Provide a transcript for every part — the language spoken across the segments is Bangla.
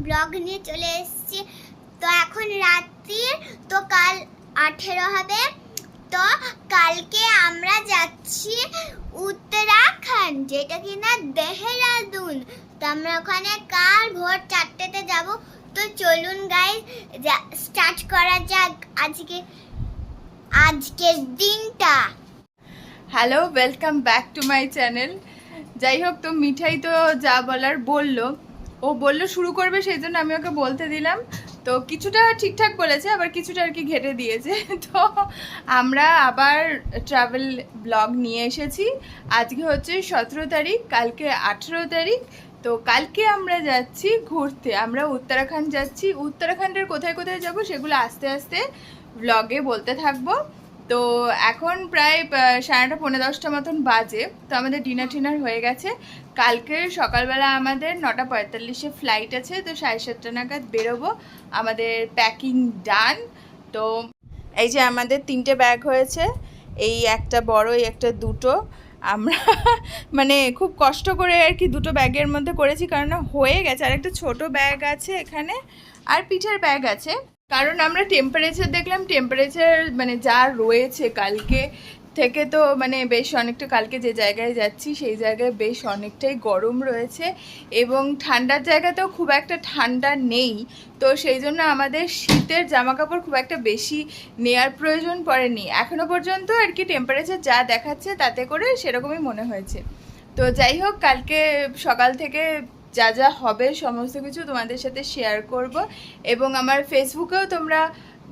ব্লগ নিয়ে চলে এসেছি। তো এখন রাত্রির, তো কাল 18 হবে। তো কালকে আমরা যাচ্ছি উত্তরাখণ্ড, যেটা কিনা দেহরাদুন। তো আমরা ওখানে কাল ভোর 4টেতে যাব। তো চলুন গাইস স্টার্ট করা যাক আজকের দিনটা। Hello, welcome back to my channel. যাই হোক, তো মিঠাই তো যা বলার ও বললো শুরু করবে, সেই জন্য আমি ওকে বলতে দিলাম। তো কিছুটা ঠিকঠাক বলেছে, আবার কিছুটা আর কি ঘেটে দিয়েছে। তো আমরা আবার ট্রাভেল ব্লগ নিয়ে এসেছি। আজকে হচ্ছে 17 তারিখ, কালকে 18 তারিখ। তো কালকে আমরা যাচ্ছি ঘুরতে, আমরা উত্তরাখণ্ড যাচ্ছি। উত্তরাখণ্ডের কোথায় কোথায় যাব সেগুলো আস্তে আস্তে ব্লগে বলতে থাকবো। তো এখন প্রায় 9:30 পৌনে 10টা মতন বাজে। তো আমাদের ডিনার হয়ে গেছে। কালকে সকালবেলা আমাদের 9:45-এ ফ্লাইট আছে। তো 7:30 নাগাদ বেরোবো। আমাদের প্যাকিং ডান। তো এই যে আমাদের 3টে ব্যাগ হয়েছে, এই একটা বড়, এই একটা দুটো। আমরা মানে খুব কষ্ট করে আর কি দুটো ব্যাগের মধ্যে করেছি, কারণ হয়ে গেছে। আর একটা ছোট ব্যাগ আছে এখানে, আর পিঠের ব্যাগ আছে। কারণ আমরা টেম্পারেচার দেখলাম, টেম্পারেচার মানে যা রয়েছে কালকে থেকে, তো মানে বেশ অনেকটা, কালকে যে জায়গায় যাচ্ছি সেই জায়গায় বেশ অনেকটাই গরম রয়েছে, এবং ঠান্ডার জায়গাতেও খুব একটা ঠান্ডা নেই। তো সেই জন্য আমাদের শীতের জামাকাপড় খুব একটা বেশি নেওয়ার প্রয়োজন পড়েনি এখনো পর্যন্ত আর কি। টেম্পারেচার যা দেখাচ্ছে তাতে করে সেরকমই মনে হয়েছে। তো যাই হোক, কালকে সকাল থেকে যা যা হবে সমস্ত কিছু তোমাদের সাথে শেয়ার করব, এবং আমার ফেসবুকেও তোমরা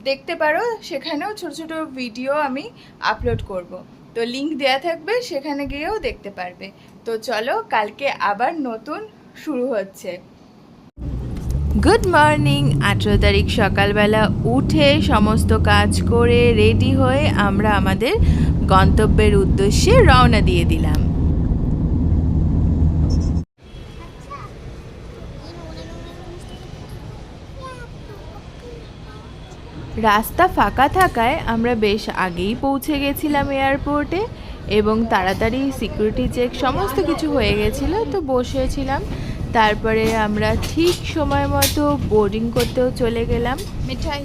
দেখতে পারো, সেখানেও ছোট ছোট ভিডিও আমি আপলোড করব। তো লিংক দেওয়া থাকবে, সেখানে গিয়েও দেখতে পারবে। তো চলো, কালকে আবার নতুন শুরু হচ্ছে। Good morning. 18 তারিখ সকালবেলা উঠে সমস্ত কাজ করে রেডি হয়ে আমরা আমাদের গন্তব্যের উদ্দেশ্যে রওনা দিয়ে দিলাম। রাস্তা ফাঁকা থাকায় আমরা বেশ আগেই পৌঁছে গেছিলাম এয়ারপোর্টে, এবং তাড়াতাড়ি সিকিউরিটি চেক সমস্ত কিছু হয়ে গেছিলো। তো বসেছিলাম, তারপরে আমরা ঠিক সময় মতো বোর্ডিং করতেও চলে গেলাম। মিঠাই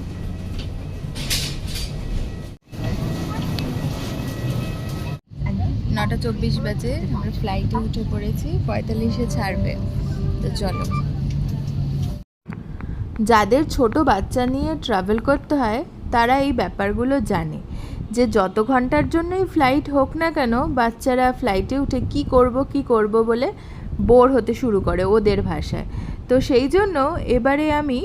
9:24 বাজে, আমরা ফ্লাইটে উঠে পড়েছি, 45-এ ছাড়বে। তো চলো। যাদের ছোট বাচ্চা নিয়ে ট্রাভেল করতে হয় তারা এই ব্যাপারগুলো জানে, যে যত ঘন্টার জন্যই ফ্লাইট হোক না কেন, বাচ্চারা ফ্লাইটে উঠে কি করব বলে বোর হতে শুরু করে ওদের ভাষায়। তো সেই জন্য এবারে আমি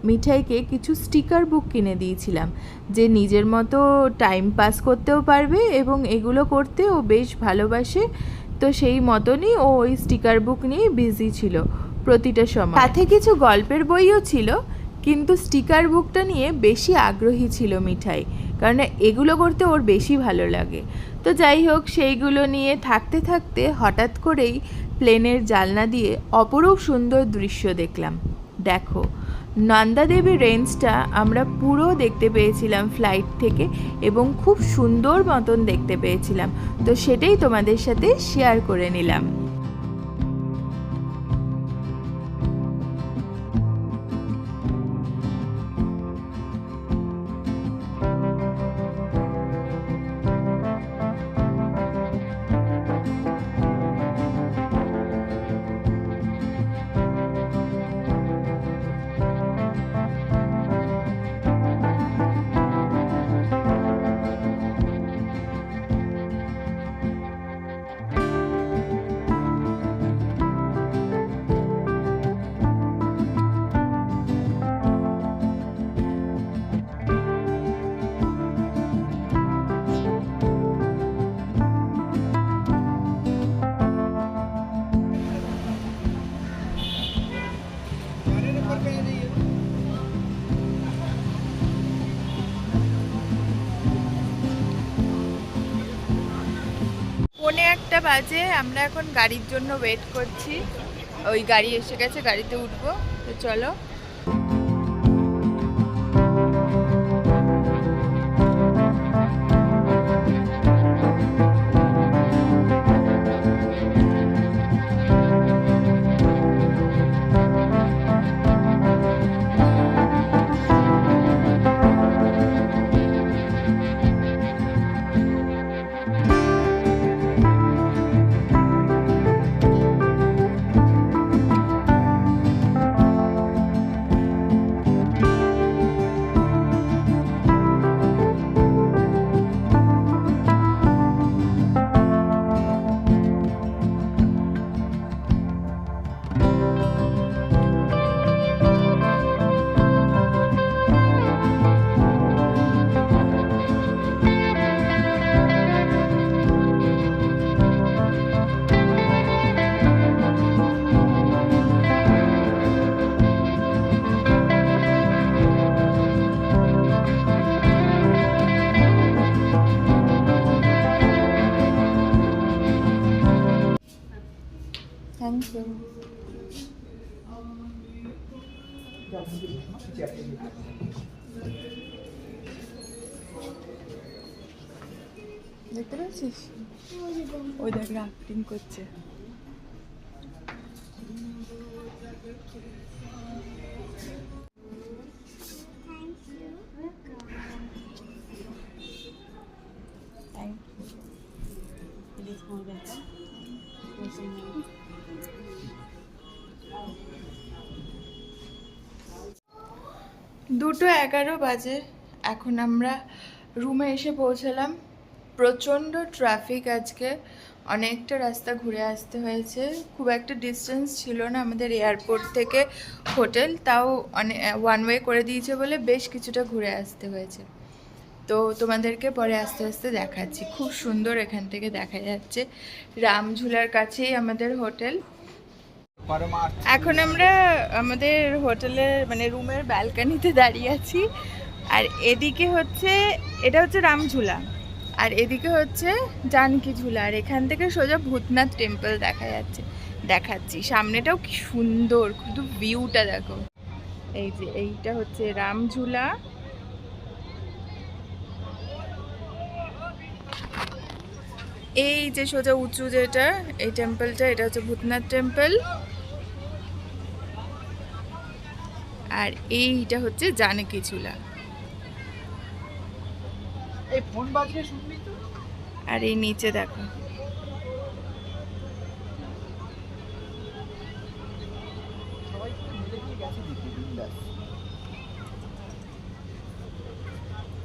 মিঠাইকে কিছু স্টিকার বুক কিনে দিয়েছিলাম, যে নিজের মতো টাইম পাস করতেও পারবে, এবং এগুলো করতে ও বেশ ভালোবাসে। তো সেই মতনই ও ওই স্টিকার বুক নিয়ে বিজি ছিল প্রতিটা সময়। সাথে কিছু গল্পের বইও ছিল, কিন্তু স্টিকার বুকটা নিয়ে বেশি আগ্রহী ছিল মিঠাই, কারণ এগুলো করতে ওর বেশি ভালো লাগে। তো যাই হোক, সেইগুলো নিয়ে থাকতে থাকতে হঠাৎ করেই প্লেনের জানলা দিয়ে অপরূপ সুন্দর দৃশ্য দেখলাম। দেখো, নন্দা দেবী রেঞ্জটা আমরা পুরো দেখতে পেয়েছিলাম ফ্লাইট থেকে, এবং খুব সুন্দর মতন দেখতে পেয়েছিলাম। তো সেটাই তোমাদের সাথে শেয়ার করে নিলাম। পৌনে 1টা বাজে, আমরা এখন গাড়ির জন্য ওয়েট করছি। ওই গাড়ি এসে গেছে, গাড়িতে উঠবো। তো চলো। দেখতে পাচ্ছিস ওই দেখ রাফটিং করছে। দুটো 11 বাজে, এখন আমরা রুমে এসে পৌঁছালাম। প্রচণ্ড ট্রাফিক আজকে, অনেকটা রাস্তা ঘুরে আসতে হয়েছে। খুব একটা ডিস্টেন্স ছিল না আমাদের এয়ারপোর্ট থেকে হোটেল, তাও ওয়ান ওয়ে করে দিয়েছে বলে বেশ কিছুটা ঘুরে আসতে হয়েছে। তো তোমাদেরকে পরে আস্তে আস্তে দেখাচ্ছি। খুব সুন্দর এখান থেকে দেখা যাচ্ছে, রামঝুলার কাছেই আমাদের হোটেল। এখন আমরা আমাদের হোটেলের মানে রুমের ব্যালকনিতে দাঁড়িয়ে আছি, আর এদিকে হচ্ছে এটা হচ্ছে রামঝুলা, আর এদিকে হচ্ছে জানকী ঝুলা, আর এখান থেকে সোজা ভূতনাথ টেম্পল দেখা যাচ্ছে। দেখাচ্ছি সামনেটাও কি সুন্দর, শুধু ভিউটা দেখো। এই যে এইটা হচ্ছে রামঝুলা, এই যে সোজা উঁচু যেটা এই টেম্পলটা, এটা হচ্ছে ভূতনাথ টেম্পল, আর এইটা হচ্ছে জানকী ঝুলা। আর এই নিচে দেখো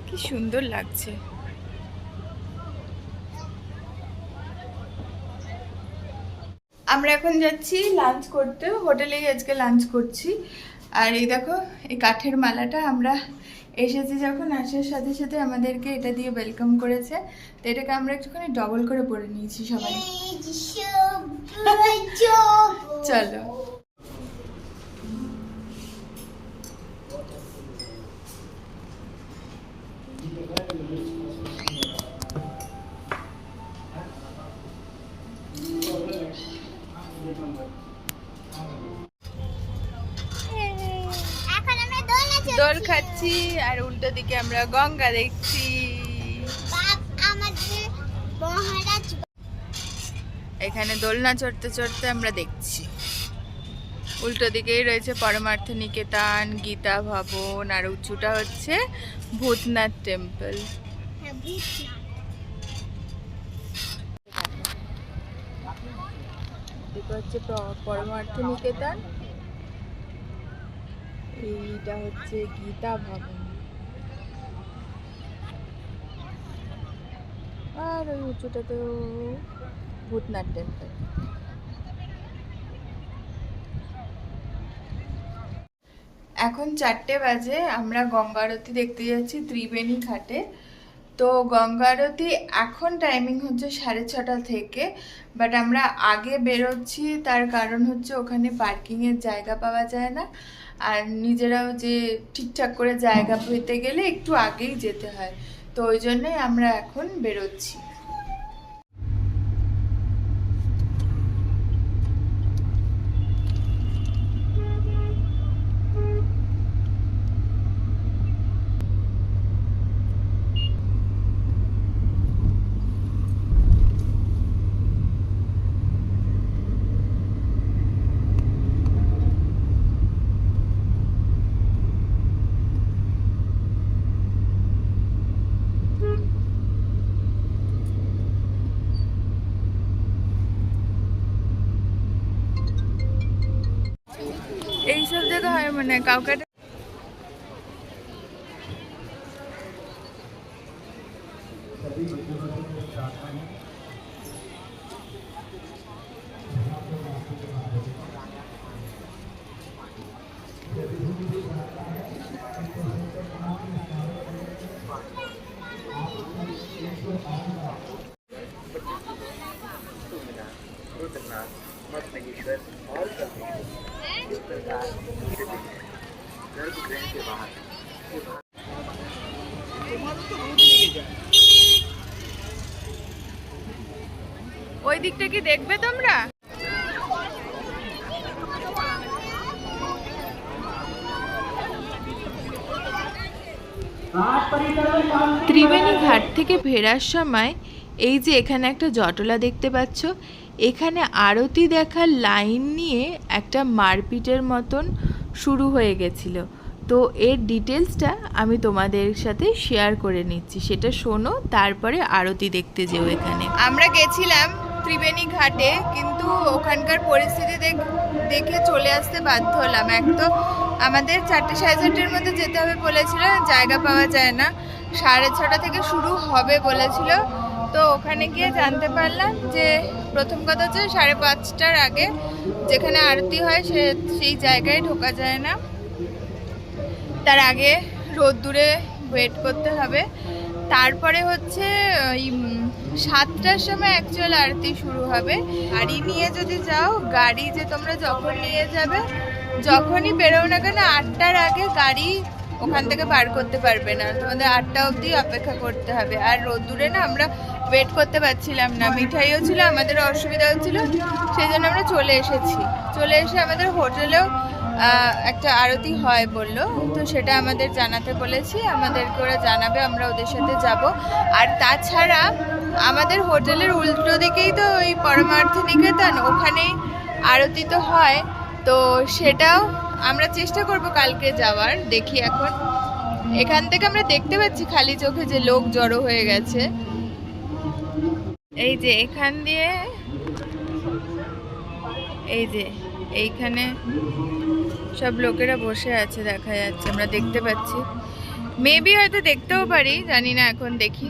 কি সুন্দর লাগছে। আমরা এখন যাচ্ছি লাঞ্চ করতে, হোটেলেই আজকে লাঞ্চ করছি। আর এই দেখো এই কাঠের মালাটা, আমরা এসেছি যখন আসার সাথে সাথে আমাদেরকে এটা দিয়ে ওয়েলকাম করেছে, তো এটাকে আমরা একটুখানি ডবল করে পরে নিয়েছি সবাই। চলো দোল খাচ্ছি, আর উল্টো দিকে আমরা গঙ্গা দেখছি। এখানে দোলনা চড়তে চড়তে আমরা দেখছি। উল্টো দিকেই রয়েছে পরমার্থ নিকেতন, গীতা ভবন, আর উঁচুটা হচ্ছে ভূতনাথ টেম্পল। এটা হচ্ছে পরমার্থ নিকেতন, এইটা হচ্ছে গীতা ভবন, আর ওই উঁচুটাতেও ভূতনাথ টেম্পল। এখন 4টে বাজে, আমরা গঙ্গা আরতি দেখতে যাচ্ছি ত্রিবেণী ঘাটে। তো গঙ্গা আরতি এখন টাইমিং হচ্ছে 6:30 থেকে, বাট আমরা আগে বেরোচ্ছি, তার কারণ হচ্ছে ওখানে পার্কিংয়ের জায়গা পাওয়া যায় না, আর নিজেরাও যে ঠিকঠাক করে জায়গা পেতে গেলে একটু আগেই যেতে হয়, তো ওই জন্যই আমরা এখন বেরোচ্ছি। এইসব জায়গা হয় মানে কাউকে ওই দিকটা কি দেখবে তোমরা? ত্রিবেণী ঘাট থেকে ফেরার সময় এই যে এখানে একটা জটলা দেখতে পাচ্ছ, এখানে আরতি দেখার লাইন নিয়ে একটা মারপিটের মতন শুরু হয়ে গেছিল। তো এর ডিটেলসটা আমি তোমাদের সাথে শেয়ার করে নিচ্ছি, সেটা শোনো, তারপরে আরতি দেখতে যেও। এখানে আমরা গেছিলাম ত্রিবেণী ঘাটে, কিন্তু ওখানকার পরিস্থিতি দেখে চলে আসতে বাধ্য হলাম। এক তো আমাদের 4টে সাড়ে 4টের মধ্যে যেতে হবে বলেছিল, জায়গা পাওয়া যায় না, 6:30 থেকে শুরু হবে বলেছিল। তো ওখানে গিয়ে জানতে পারলাম যে প্রথম কথা হচ্ছে 5:30টার আগে যেখানে আরতি হয় সেই জায়গায় ঢোকা যায় না, তার আগে রোদ্দুরে ওয়েট করতে হবে। তারপরে হচ্ছে ওই 7টার সময় অ্যাকচুয়াল আরতি শুরু হবে। গাড়ি নিয়ে যদি যাও, গাড়ি যে তোমরা যখন নিয়ে যাবে, যখনই বেরো না কেন 8টার আগে গাড়ি ওখান থেকে বার করতে পারবে না, তোমাদের 8টা অবধি অপেক্ষা করতে হবে। আর রোদ্দুরে না আমরা ওয়েট করতে পারছিলাম না, মিঠাইও ছিল, আমাদেরও অসুবিধা হচ্ছিলো, সেই জন্য আমরা চলে এসে আমাদের হোটেলেও একটা আরতি হয় বললো, তো সেটা আমাদের জানাতে বলেছি, আমাদেরকে ওরা জানাবে, আমরা ওদের সাথে যাব। আর তাছাড়া আমাদের হোটেলের উল্টো দিকেই তো ওই পরমার্থ নিকেতন, ওখানেই আরতি তো হয়, তো সেটাও আমরা চেষ্টা করব কালকে যাওয়ার। দেখি এখন এখান থেকে আমরা দেখতে পাচ্ছি খালি চোখে যে লোক জড়ো হয়ে গেছে। এই যে এখান দিয়ে, এই যে এইখানে সব লোকেরা বসে আছে দেখা যাচ্ছে, আমরা দেখতে পাচ্ছি। মেবি হয়তো দেখতেও পারি, জানি না, এখন দেখি।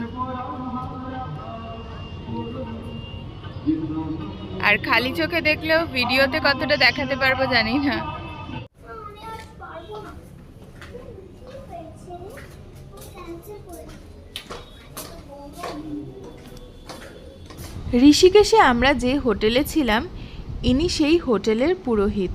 আর খালি চোখে দেখলেও ভিডিওতে কতটা দেখাতে পারবো জানি না। ঋষিকেশে আমরা যে হোটেলে ছিলাম, ইনি সেই হোটেলের পুরোহিত।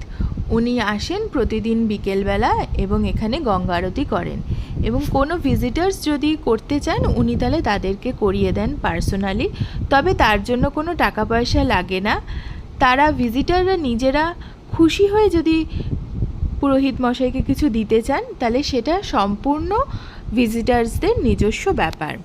উনি আসেন প্রতিদিন বিকেলবেলা এবং এখানে গঙ্গা আরতি করেন, এবং কোনো ভিজিটার্স যদি করতে চান উনি তাহলে তাদেরকে করিয়ে দেন পার্সোনালি, তবে তার জন্য কোনো টাকা পয়সা লাগে না। তারা ভিজিটাররা নিজেরা খুশি হয়ে যদি পুরোহিত মশাইকে কিছু দিতে চান, তাহলে সেটা সম্পূর্ণ ভিজিটার্সদের নিজস্ব ব্যাপার।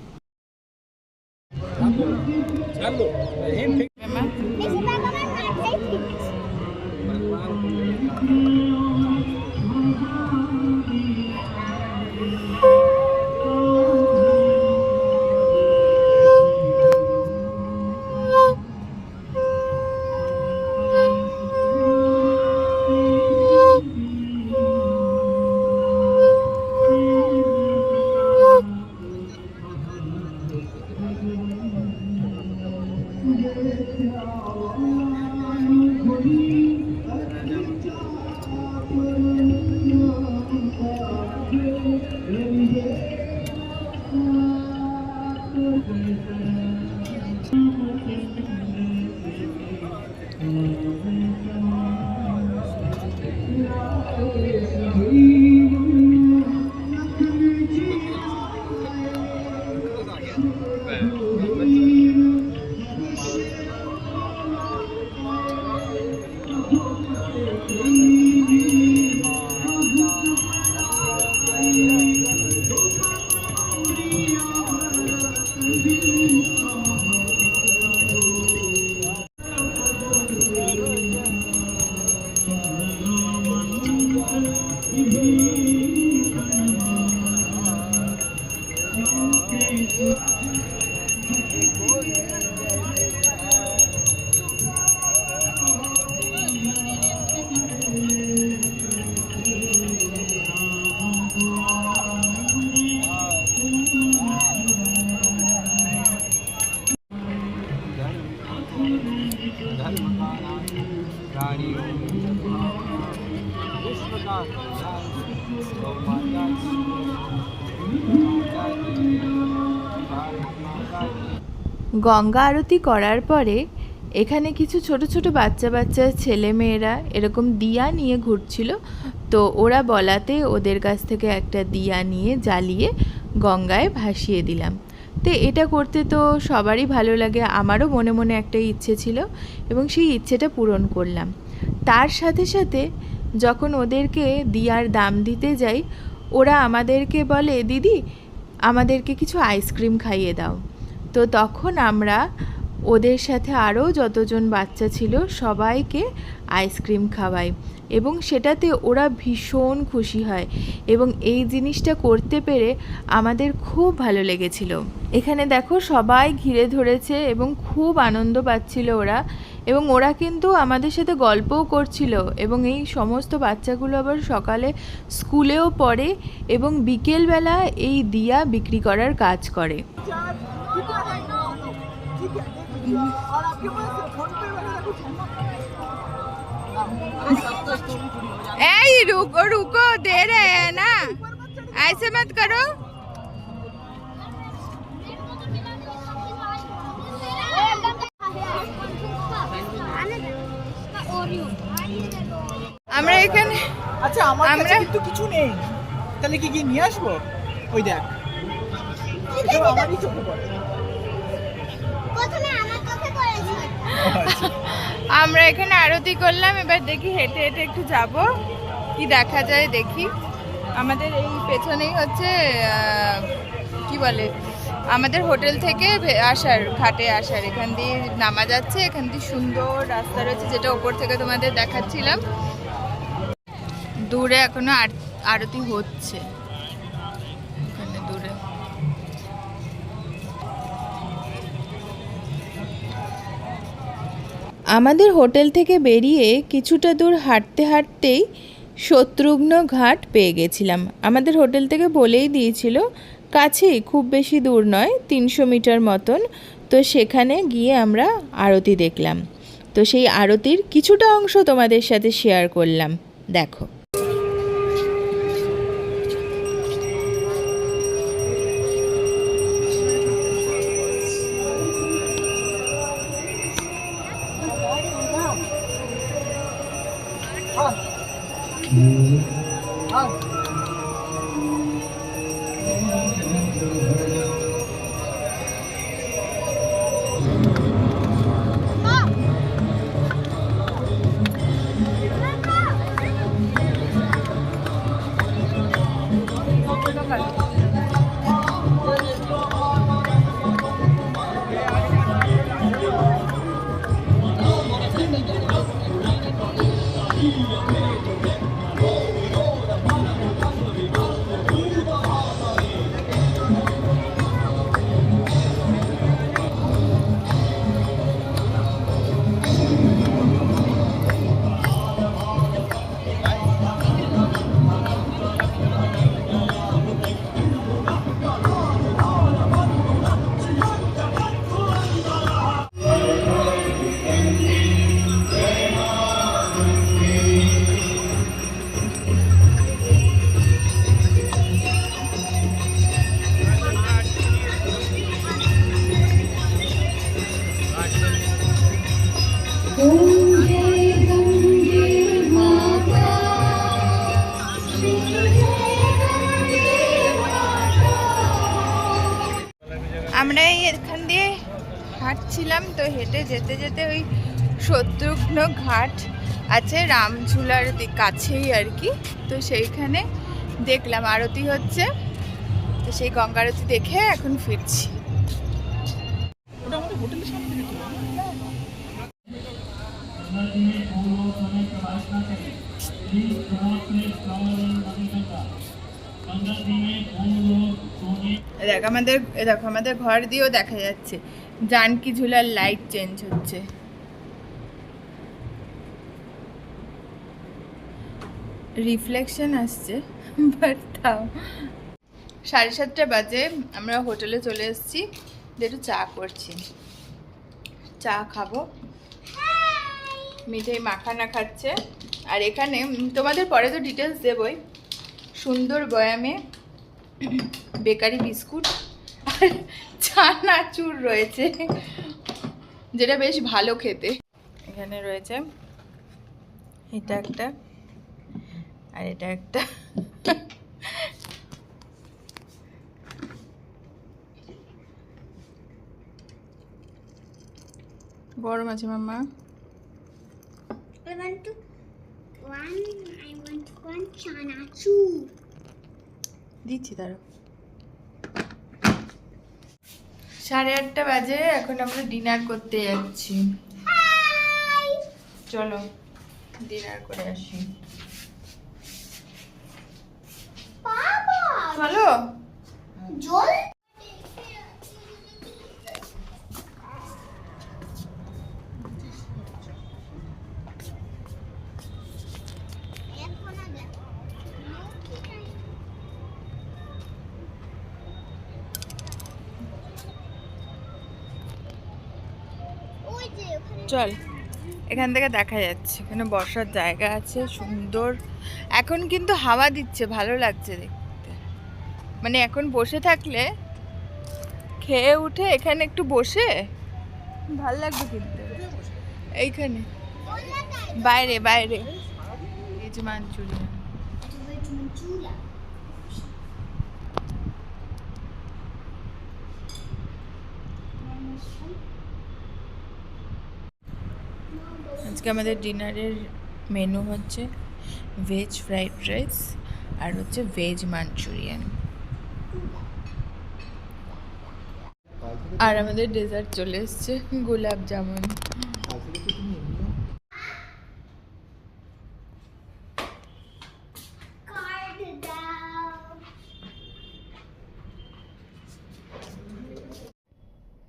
গঙ্গা আরতি করার পরে এখানে কিছু ছোট ছোট বাচ্চা ছেলে মেয়েরা এরকম দিয়া নিয়ে ঘুরছিল, তো ওরা বলাতে ওদের কাছ থেকে একটা দিয়া নিয়ে জ্বালিয়ে গঙ্গায় ভাসিয়ে দিলাম। তো এটা করতে তো সবারই ভালো লাগে, আমারও মনে মনে একটা ইচ্ছে ছিল এবং সেই ইচ্ছেটা পূরণ করলাম। তার সাথে সাথে যখন ওদেরকে দিয়ার দাম দিতে যাই, ওরা আমাদেরকে বলে, দিদি আমাদেরকে কিছু আইসক্রিম খাইয়ে দাও। তো তখন আমরা ওদের সাথে আরও যতজন বাচ্চা ছিল সবাইকে আইসক্রিম খাওয়াই এবং সেটাতে ওরা ভীষণ খুশি হয় এবং এই জিনিসটা করতে পেরে আমাদের খুব ভালো লেগেছিল। এখানে দেখো সবাই ঘিরে ধরেছে এবং খুব আনন্দ পাচ্ছিল ওরা, এবং ওরা কিন্তু আমাদের সাথে গল্পও করছিল। এবং এই সমস্ত বাচ্চাগুলো আবার সকালে স্কুলেও পড়ে এবং বিকেলবেলা এই দিয়া বিক্রি করার কাজ করে। এই रुको रुको दे रहे हैं ना, ऐसे मत करो। আমরা এখানে আচ্ছা আমার কাছে কিন্তু কিছু নেই, তাহলে কি কি নিয়ে আসবো? ওই দেখ এটা আমারই চোখে পড়ে। প্রথমে আমার চোখে পড়েছে। আমরা এখানে আরতি করলাম, এবার দেখি হেঁটে হেঁটে একটু যাব, কি দেখা যায় দেখি। আমাদের এই পেছনেই হচ্ছে কি বলে আমাদের হোটেল থেকে আসার ঘাটে আসার, এখান দিয়ে নামা যাচ্ছে, এখান দিয়ে সুন্দর রাস্তা রয়েছে যেটা ওপর থেকে তোমাদের দেখাচ্ছিলাম। দূরে এখনো আরতি হচ্ছে এখানে দূরে। আমাদের হোটেল থেকে বেরিয়ে কিছুটা দূর হাঁটতে হাঁটতেই শত্রুঘ্ন ঘাট পেয়ে গেছিলাম। আমাদের হোটেল থেকে বলেই দিয়েছিল কাছেই, খুব বেশি দূর নয়, 300 মিটার মতন। তো সেখানে গিয়ে আমরা আরতি দেখলাম। তো সেই আরতির কিছুটা অংশ তোমাদের সাথে শেয়ার করলাম, দেখো। আমরা এখান দিয়ে হাঁটছিলাম, তো হেঁটে যেতে যেতে ওই শত্রুঘ্ন ঘাট আছে রামঝুলার কাছেই আর কি। তো সেইখানে দেখলাম আরতি হচ্ছে, তো সেই গঙ্গা আরতি দেখে এখন ফিরছি। ওটা আমাদের হোটেলের সামনে থেকে দেখো আমাদের ঘর দিয়েও দেখা যাচ্ছে জানকী ঝুলার লাইট চেঞ্জ হচ্ছে। রিফ্লেকশন আসছে, বাট তাও 7:30 বাজে আমরা হোটেলে চলে এসেছি, একটু চা করছি, চা খাবো। মিঠাই মাখানা খাচ্ছে। আর এখানে তোমাদের পরে তো ডিটেলস দেবই, সুন্দর বয়ামে বেকারি বিস্কুট আর চানাচুর রয়েছে, যেটা বেশ ভালো খেতে। এখানে রয়েছে এটা একটা আর এটা একটা। গরম আছে মাম্মা। I want one চানাচুর। দিচ্ছি দাঁড়াও। 8:30 বাজে, এখন আমরা ডিনার করতে যাচ্ছি। চলো ডিনার করে আসি। চলো। জল চল, এখান থেকে দেখা যাচ্ছে, এখানে বসার জায়গা আছে সুন্দর। এখন কিন্তু হাওয়া দিচ্ছে, ভালো লাগছে দেখতে। মানে এখন বসে থাকলে, খেয়ে উঠে এখানে একটু বসে ভালো লাগবে কিন্তু। এইখানে বাইরে বাইরে ভেজ মাঞ্চুরিয়ান। আজকে আমাদের ডিনারের মেনু হচ্ছে ভেজ ফ্রাইড রাইস আর হচ্ছে ভেজ মাঞ্চুরিয়ান। আর আমাদের ডেজার্ট চলে এসছে, গোলাপ জামুন।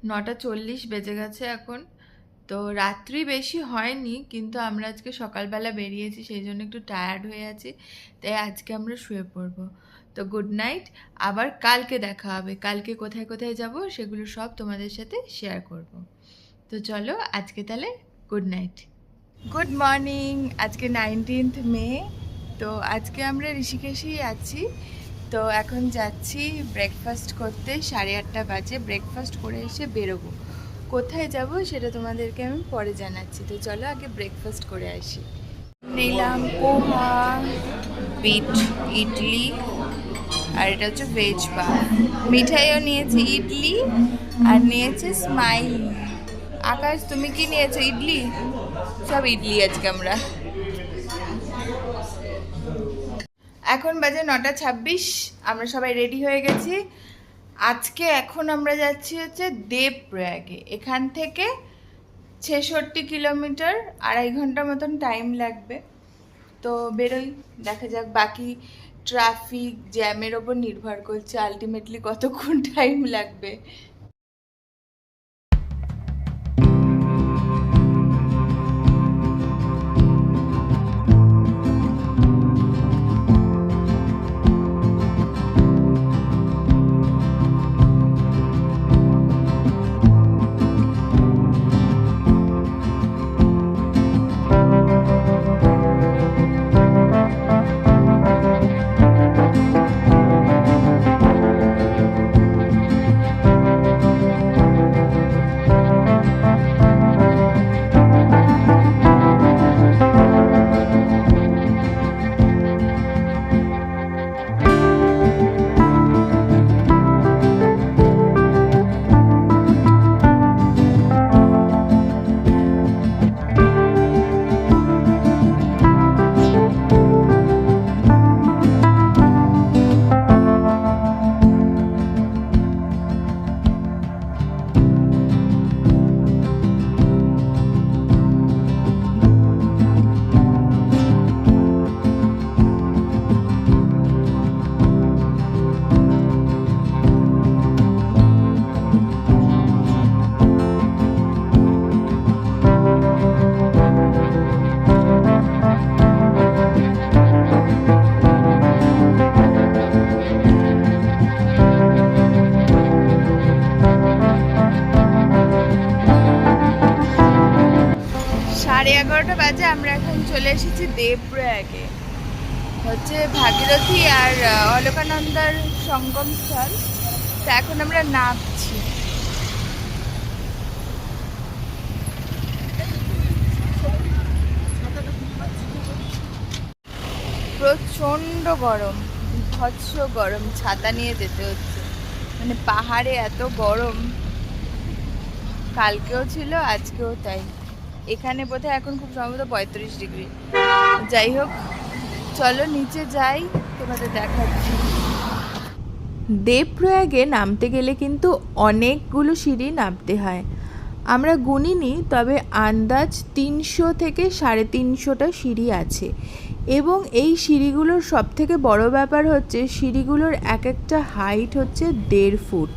নটা 40 বেজে গেছে এখন। তো রাত্রি বেশি হয়নি, কিন্তু আমরা আজকে সকালবেলা বেরিয়েছি, সেই জন্য একটু টায়ার্ড হয়ে আছি, তাই আজকে আমরা শুয়ে পড়বো। তো গুড নাইট, আবার কালকে দেখা হবে। কালকে কোথায় কোথায় যাব সেগুলো সব তোমাদের সাথে শেয়ার করব। তো চলো আজকে তাহলে গুড নাইট। গুড মর্নিং, আজকে 19th মে। তো আজকে আমরা ঋষিকেশেই আছি। তো এখন যাচ্ছি ব্রেকফাস্ট করতে, 8:30 বাজে। ব্রেকফাস্ট করে এসে বেরোবো। কোথায় যাব সেটা তোমাদেরকে আমি পরে জানাচ্ছি। তো চলো আগে ব্রেকফাস্ট করে আসি। নিলাম পোহা, বিট ইডলি, আর এটা হচ্ছে ভেজ পাও। মিঠাইও নিয়েছি, ইডলি, আর নিয়েছে স্মাইল। আকাশ তুমি কি নিয়েছো? ইডলি? সব ইডলি আজকে আমরা। এখন বাজে 9:26, আমরা সবাই রেডি হয়ে গেছি। আজকে এখন আমরা যাচ্ছি হচ্ছে দেবপ্রয়াগে। এখান থেকে 66 কিলোমিটার, 2.5 ঘন্টা মতন টাইম লাগবে। তো বেরোই, দেখা যাক। বাকি ট্রাফিক জ্যামের ওপর নির্ভর করছে আলটিমেটলি কতক্ষণ টাইম লাগবে। বাজে, আমরা এখন চলে এসেছি দেবপ্রয়াগে। হচ্ছে ভাগীরথী আর অলকানন্দার সঙ্গম স্থল। তো এখন আমরা নামছি। প্রচণ্ড গরম, বিভৎস গরম, ছাতা নিয়ে যেতে হচ্ছে। মানে পাহাড়ে এত গরম, কালকেও ছিল আজকেও তাই। এখানে বোধহয় এখন খুব সম্ভবত 35 ডিগ্রি। যাই হোক, চলো নিচে যাই, তোমাদের দেখাচ্ছি। দেবপ্রয়াগে নামতে গেলে কিন্তু অনেকগুলো সিঁড়ি নামতে হয়। আমরা গুনিনি, তবে আন্দাজ 300 থেকে 350টা সিঁড়ি আছে। এবং এই সিঁড়িগুলোর সবথেকে বড় ব্যাপার হচ্ছে সিঁড়িগুলোর এক একটা হাইট হচ্ছে 1.5 ফুট।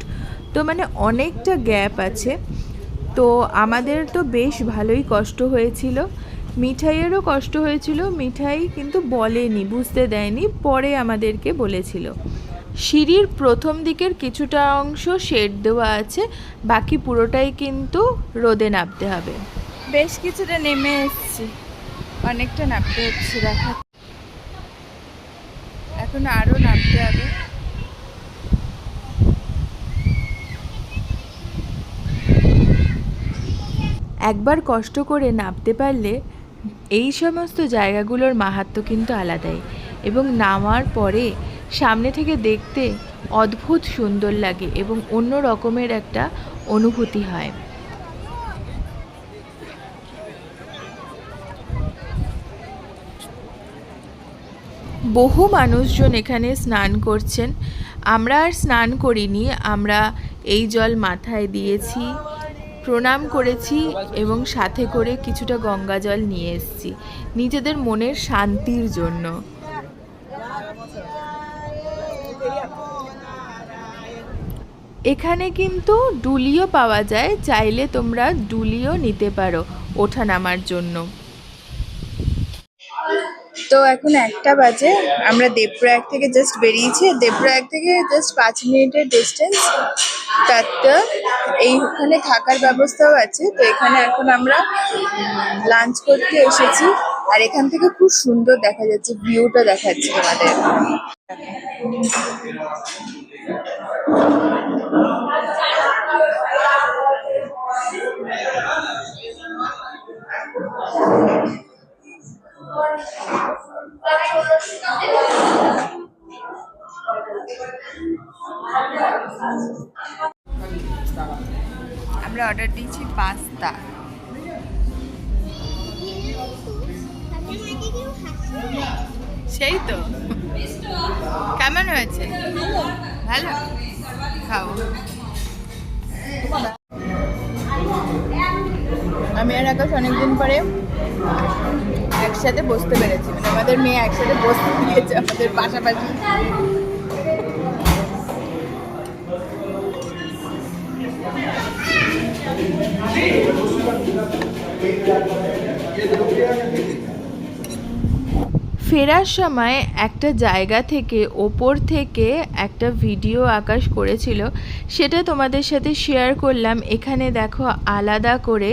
তো মানে অনেকটা গ্যাপ আছে। তো আমাদের তো বেশ ভালোই কষ্ট হয়েছিল, মিঠাইয়েরও কষ্ট হয়েছিল। মিঠাই কিন্তু বলেনি, বুঝতে দেয়নি, পরে আমাদেরকে বলেছিল। সিঁড়ির প্রথম দিকের কিছুটা অংশ শেড দেওয়া আছে, বাকি পুরোটাই কিন্তু রোদে নামতে হবে। বেশ কিছুটা নেমে এসেছি, অনেকটা নামতে হচ্ছে, দেখা এখন আরও নামতে হবে। একবার কষ্ট করে নামতে পারলে এই সমস্ত জায়গাগুলোর মাহাত্ম্য কিন্তু আলাদাই, এবং নামার পরে সামনে থেকে দেখতে অদ্ভুত সুন্দর লাগে এবং অন্য রকমের একটা অনুভূতি হয়। বহু মানুষজন এখানে স্নান করছেন। আমরা আর স্নান করিনি, আমরা এই জল মাথায় দিয়েছি, প্রণাম করেছি এবং সাথে করে কিছুটা গঙ্গা জল নিয়ে এসেছি নিজেদের মনের শান্তির জন্য। এখানে কিন্তু ডুলিও পাওয়া যায়, চাইলে তোমরা ডুলিও নিতে পারো ওঠা নামার জন্য। তো এখন 1টা বাজে, আমরা দেবপ্রয়াগ থেকে জাস্ট বেরিয়েছি। দেবপ্রয়াগ থেকে জাস্ট 5 মিনিটের ডিস্টেন্স। তাতে এইখানে থাকার ব্যবস্থাও আছে। তো এখানে এখন আমরা লাঞ্চ করতে এসেছি, আর এখান থেকে খুব সুন্দর দেখা যাচ্ছে, ভিউটা দেখাচ্ছি তোমাদের। আমরা অর্ডার দিয়েছি পাস্তা। সেই তো, কেমন হয়েছে? ভালো, খাও। আমি আর আকাশ অনেকদিন পরে একসাথে বসতে পেরেছি, মানে আমাদের মেয়ে একসাথে বসতে দিয়েছে আমাদের পাশাপাশি। ফেরার সময় একটা জায়গা থেকে ওপর থেকে একটা ভিডিও আকাশ করেছিল, সেটা তোমাদের সাথে শেয়ার করলাম। এখানে দেখো আলাদা করে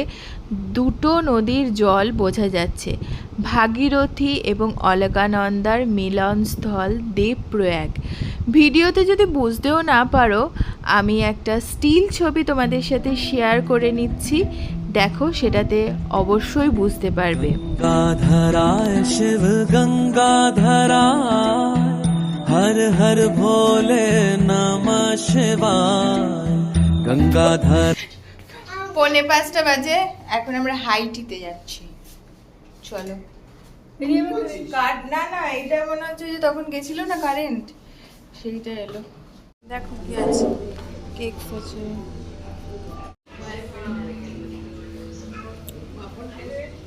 দুটো নদীর জল বোঝা যাচ্ছে, ভাগীরথী এবং অলকানন্দার মিলনস্থল দেবপ্রয়াগ। ভিডিওতে যদি বুঝতেও না পারো, আমি একটা স্টিল ছবি তোমাদের সাথে শেয়ার করে নিচ্ছি, দেখো, সেটাতে অবশ্যই বুঝতে পারবে। গঙ্গাধরায় শিব গঙ্গাধরায় হর হর ভোলে নমঃ শিবায়। গঙ্গাধর 4:45 বাজে, এখন আমরা হাইটিতে যাচ্ছি। চলো। না না, এটা মনে হচ্ছে যে তখন গেছিল না কারেন্ট, সেইটা এলো। দেখো কি আছে, কেক আছে,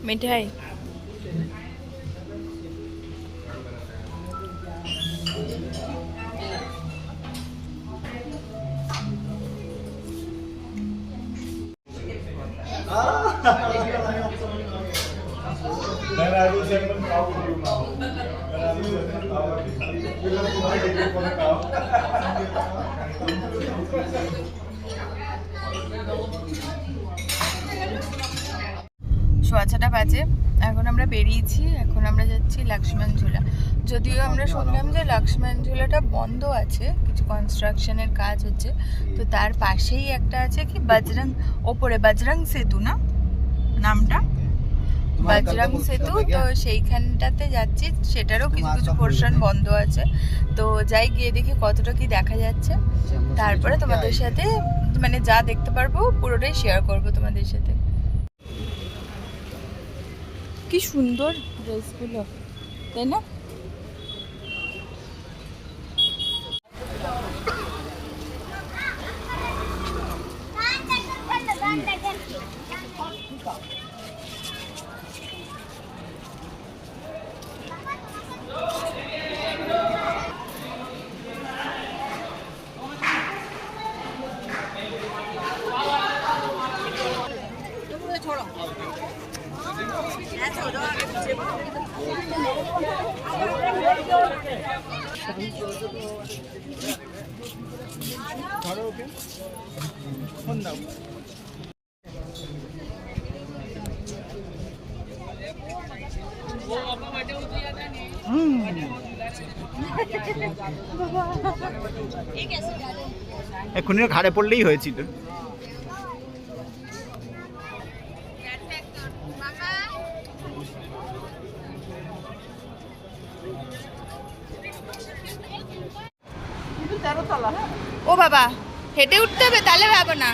মিঠাই। সোয়া 6টা বাজে, এখন আমরা বেরিয়েছি। এখন আমরা যাচ্ছি লক্ষ্মণ ঝুলা। যদিও আমরা শুনলাম যে লক্ষ্মণ ঝুলাটা বন্ধ আছে, কিছু কনস্ট্রাকশনের কাজ হচ্ছে। তো তার পাশেই একটা আছে কি বজরং, ওপরে বজরং সেতু, না নামটা বজরং সেতু, তো সেইখানটাতে যাচ্ছি। সেটারও কিছু কিছু পোর্শন বন্ধ আছে। তো যাই, গিয়ে দেখি কতটা কি দেখা যাচ্ছে, তারপরে তোমাদের সাথে মানে যা দেখতে পারবো পুরোটাই শেয়ার করব তোমাদের সাথে। কি সুন্দর ড্রেসগুলো, তাই না? ধরো ওকে, ফোন দাও। এক্ষুনি ঘাড়ে পড়লেই হয়েছিল। ও বাবা, হেঁটে উঠতে হবে, তাহলে ভাবো না।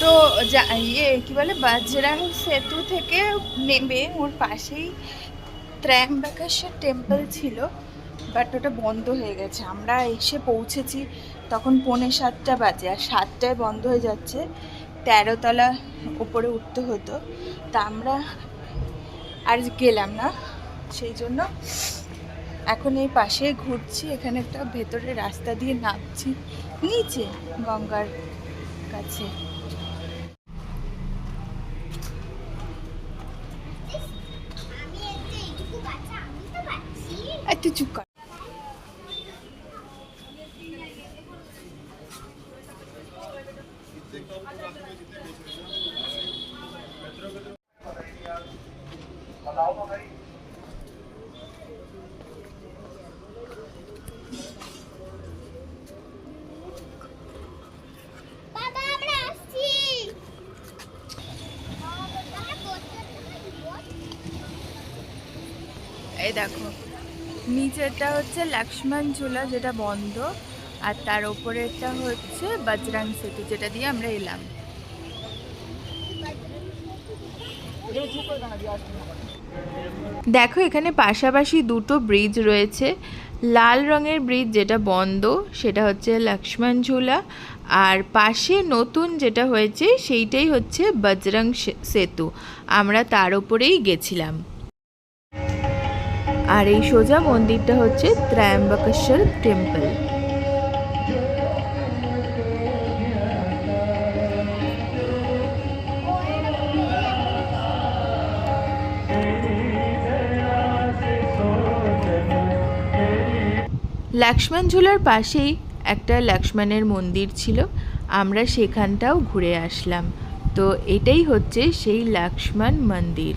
তো কি বলে, বাজরাং সেতু থেকে নেমে ওর পাশেই ত্র্যম্বকেশ্বর টেম্পল ছিল, বাট ওটা বন্ধ হয়ে গেছে। আমরা এসে পৌঁছেছি তখন 6:45 বাজে, আর 7টায় বন্ধ হয়ে যাচ্ছে। 13 তলা উপরে উঠতে হতো, তা আমরা আর গেলাম না। সেই জন্য এখন এই পাশে ঘুরছি। এখানে একটা ভেতরে রাস্তা দিয়ে নামছি নিচে গঙ্গার কাছে। তুই চুপ কর। বাবা আমরা আসছি। এই দেখো, নিচেরটা হচ্ছে লক্ষ্মণ ঝুলা যেটা বন্ধ, আর তার ওপরেরটা হচ্ছে বজরং সেতু যেটা দিয়ে আমরা এলাম। দেখো এখানে পাশাপাশি দুটো ব্রিজ রয়েছে। লাল রঙের ব্রিজ যেটা বন্ধ সেটা হচ্ছে লক্ষ্মণ ঝুলা, আর পাশে নতুন যেটা হয়েছে সেইটাই হচ্ছে বজরং সেতু। আমরা তার উপরেই গেছিলাম। আর এই সোজা মন্দিরটা হচ্ছে ত্র্যম্বকেশ্বর টেম্পল। লক্ষ্মণ ঝুলার পাশেই একটা লক্ষ্মণের মন্দির ছিল, আমরা সেখানটাও ঘুরে আসলাম। তো এটাই হচ্ছে সেই লক্ষ্মণ মন্দির।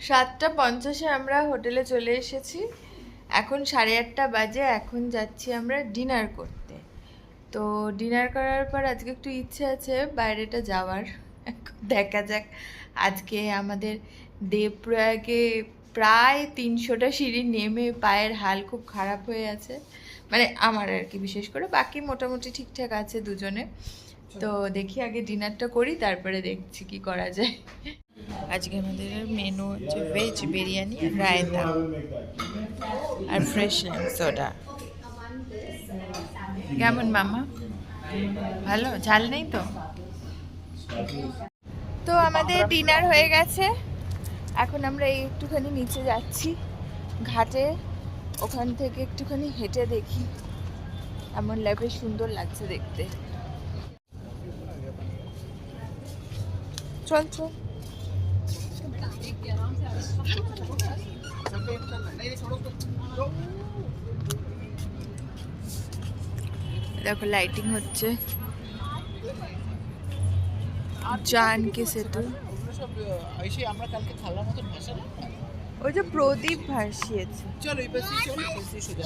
সাতটা 50-এ আমরা হোটেলে চলে এসেছি। এখন 8:30 বাজে। এখন যাচ্ছি আমরা ডিনার করতে। তো ডিনার করার পর আজকে একটু ইচ্ছে আছে বাইরেটা যাওয়ার। দেখা যাক। আজকে আমাদের দেবপ্রয়াগে প্রায় 300টা সিঁড়ি নেমে পায়ের হাল খুব খারাপ হয়ে আছে, মানে আমার আর কি বিশেষ করে। বাকি মোটামুটি ঠিকঠাক আছে দুজনে। তো দেখি আগে ডিনারটা করি, তারপরে দেখছি কি করা যায়। আজকে আমাদের মেনু হচ্ছে ভেজ বিরিয়ানি, রায়তা আর ফ্রেশ লাইম সোডা। কেমন মামা? ভালো? ঝাল নেই তো? তো আমাদের ডিনার হয়ে গেছে। এখন আমরা একটুখানি নিচে যাচ্ছি ঘাটে, ওখান থেকে একটুখানি হেঁটে দেখি এমন লাগবে, সুন্দর লাগছে দেখতে। চল চল। দেখো লাইটিং হচ্ছে, জানকি সেতু। আমরা কালকে থালার মতন ভাসালাম, ওই যে প্রদীপ ভাসিয়েছে। চলো এই পাশে চলো, এই পাশে সোজা।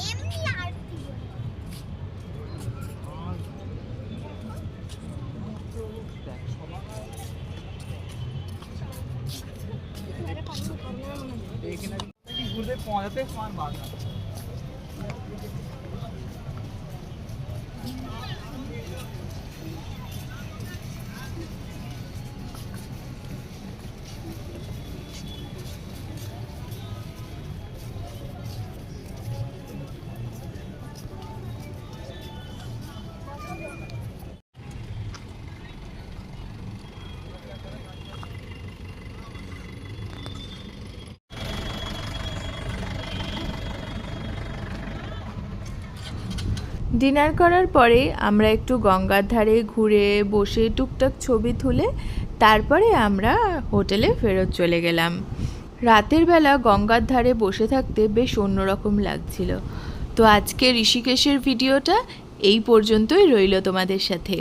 ঘুরে পৌঁছাতে সময় বাধা। ডিনার করার পরে আমরা একটু গঙ্গার ধারে ঘুরে বসে টুকটাক ছবি তুলে তারপরে আমরা হোটেলে ফেরত চলে গেলাম। রাতের বেলা গঙ্গার ধারে বসে থাকতে বেশ অন্যরকম লাগছিল। তো আজকে ঋষিকেশের ভিডিওটা এই পর্যন্তই রইল তোমাদের সাথে।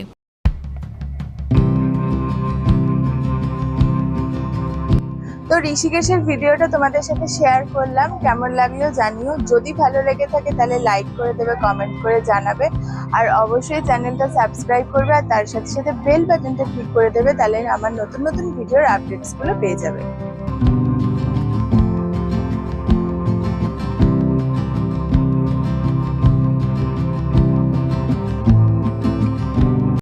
তো ঋষিকেশের ভিডিওটা তোমাদের সাথে শেয়ার করলাম, কেমন লাগলো জানিও। যদি ভালো লেগে থাকে তাহলে লাইক করে দেবে, কমেন্ট করে জানাবে, আর অবশ্যই চ্যানেলটা সাবস্ক্রাইব করবে, আর তার সাথে সাথে বেল বাটনটা ক্লিক করে দেবে, তাহলে আমার নতুন নতুন ভিডিওর আপডেটসগুলো পেয়ে যাবে।